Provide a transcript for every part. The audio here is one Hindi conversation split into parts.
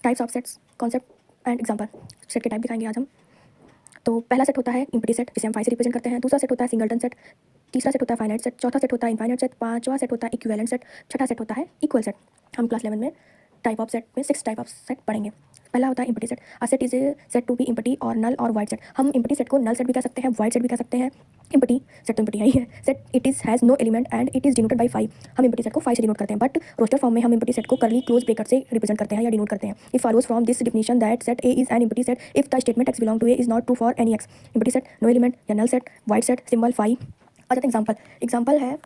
Types of sets, concept and example. Set के टाइप दिखाएंगे आज हम। तो पहला सेट होता है एम्प्टी सेट, जिसे हम 5 से रिप्रेजेंट करते हैं। दूसरा सेट होता है सिंगलटन सेट। तीसरा सेट होता है फाइनाइट सेट। चौथा सेट होता है इनफाइनाइट सेट। पांचवा सेट होता है इक्विवेलेंट सेट। छठा सेट होता है इक्वल सेट। हम क्लास 11 में टाइप ऑफ सेट में 6 टाइप ऑफ सेट पढ़ेंगे। पहला होता है empty set. A set is a set to be empty और नल और वाइड सेट। हम एम्प्टी सेट को नल सेट भी कह सकते हैं, वाइड सेट भी कह सकते हैं। एम्प्टी सेट तो एम्प्टी ही है। Set it is has no element and it is denoted by 5। हम एम्प्टी सेट को 5 से डिनोट करते हैं, बट रोस्टर फॉर्म में हम एम्प्टी सेट को करली क्लोज ब्रैकेट से रिप्रेजेंट करते हैं या डिनोट करते हैं। It follows from this definition that set A is an empty set if the statement x belong to A is not true for any x। Empty set, no element या null set, void set, symbol 5। आ जाते हैं एग्जाम्पल है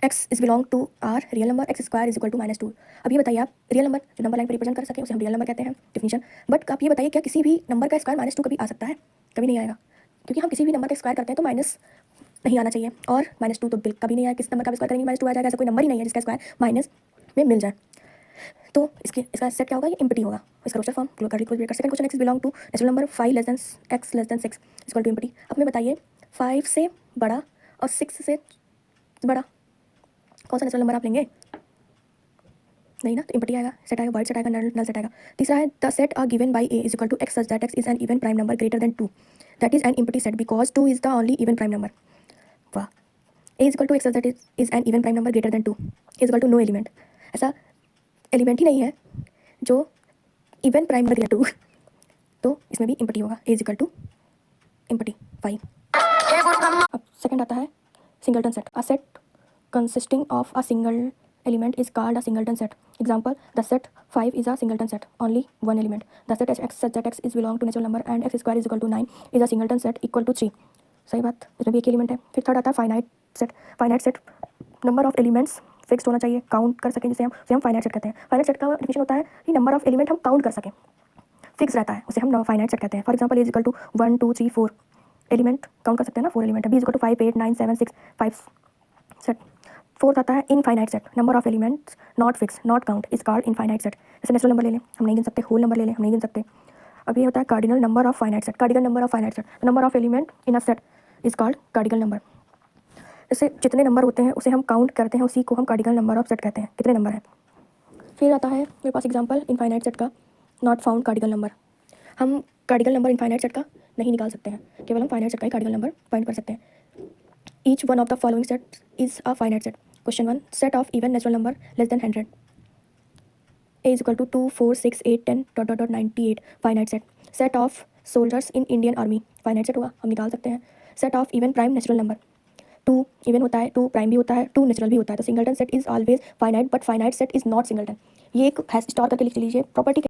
x is belong to R real number x square is equal to -2। अब ये बताइए आप, रियल नंबर जो नंबर लाइन पर रिप्रेजेंट कर सके उसे हम रियल नंबर कहते हैं, डेफिनेशन। बट आप ये बताइए क्या किसी भी नंबर का स्क्वायर -2 कभी आ सकता है? कभी नहीं आएगा, क्योंकि हम किसी भी नंबर का स्क्वायर करते हैं तो माइनस नहीं आना चाहिए, और -2 तो बिल्कुल कभी नहीं आया। किस नंबर का स्क्वायर करेंगे -2 आ जाएगा? ऐसा कोई नंबर ही नहीं है जिसका स्क्वायर माइनस में मिल जाए। तो इसका सेट क्या होगा? ये एम्प्टी होगा। इसका roster form curly close bracket. Second question, x belong to natural number 5 less than x less than 6 equal to empty. अब मैं बताइए 5 से बड़ा और 6 से बड़ा कौन सा नेचुरल नंबर आप लेंगे? नहीं ना, तो एम्प्टी आएगा, सेट आएगा, वाइड सेट आएगा, नल सेट आएगा। तीसरा है the set are given by a is equal to x such that x is an even prime number greater than 2, that is an empty set because 2 is the only even prime number. वाह, a is equal to x such that is an even prime number greater than 2 is equal to no element. ऐसा एलिमेंट ही नहीं है जो इवन प्राइम नंबर ग्रेटर 2, तो इसमें भी एम्प्टी होगा। a is equal to empty 5। अब सेकंड आता है singleton set. A set consisting of a single element is called a singleton set. Example, the set 5 is a singleton set, only one element. The set x such that x is belong to natural number and x square is equal to 9 is a singleton set equal to 3. सही बात, इसमें भी एक एलिमेंट है। फिर थर्ड आता है finite set. Finite set number of elements fix होना चाहिए, काउंट कर सकें, जिसे हम फाइनाइट सेट कहते हैं। फाइनाइट सेट का डेफिनेशन होता है कि नंबर ऑफ एलिमेंट हम काउंट कर सकें, फिक्स रहता है, उसे हम फाइनाइट सेट कहते हैं। For example, is equal to 1 2 3 4 element count कर सकते हैं ना, 4 एलिमेंट है। B is equal to 5 8 9 7 6 5 set. Fourth आता है infinite set. Number of elements not fixed not count is called infinite set. जैसे नेचुरल नंबर ले लें, हम नहीं गिन सकते, होल नंबर ले लें, हम नहीं गिन सकते। अब ये होता है cardinal number of finite set. Cardinal number of finite set, number of element in a set is called cardinal number. जैसे जितने नंबर होते हैं उसे हम काउंट करते हैं, उसी को हम कार्डिनल नंबर ऑफ सेट कहते हैं, कितने नंबर हैं। फिर आता है मेरे पास एग्जाम्पल इनफाइनाइट सेट का, नॉट फाउंड कार्डिनल नंबर। हम कार्डिनल नंबर इनफाइनाइट सेट का नहीं निकाल सकते हैं, केवल हम फाइनाइट सेट का ही कार्डिनल नंबर फाइंड कर सकते हैं। Each one of the following set is a finite set. Question 1, set of even natural number less than 100. A is equal to 2 4 6 8 10 dot dot dot 98 finite set. Set of soldiers in Indian army finite set होगा, हम निकाल सकते हैं। Set of even prime natural number, 2 even होता है, 2 प्राइम भी होता है, 2 नेचुरल भी होता है। तो singleton set is always finite but finite set is not singleton. ये एक हैश स्टोर करके लिख लीजिए प्रॉपर्टी।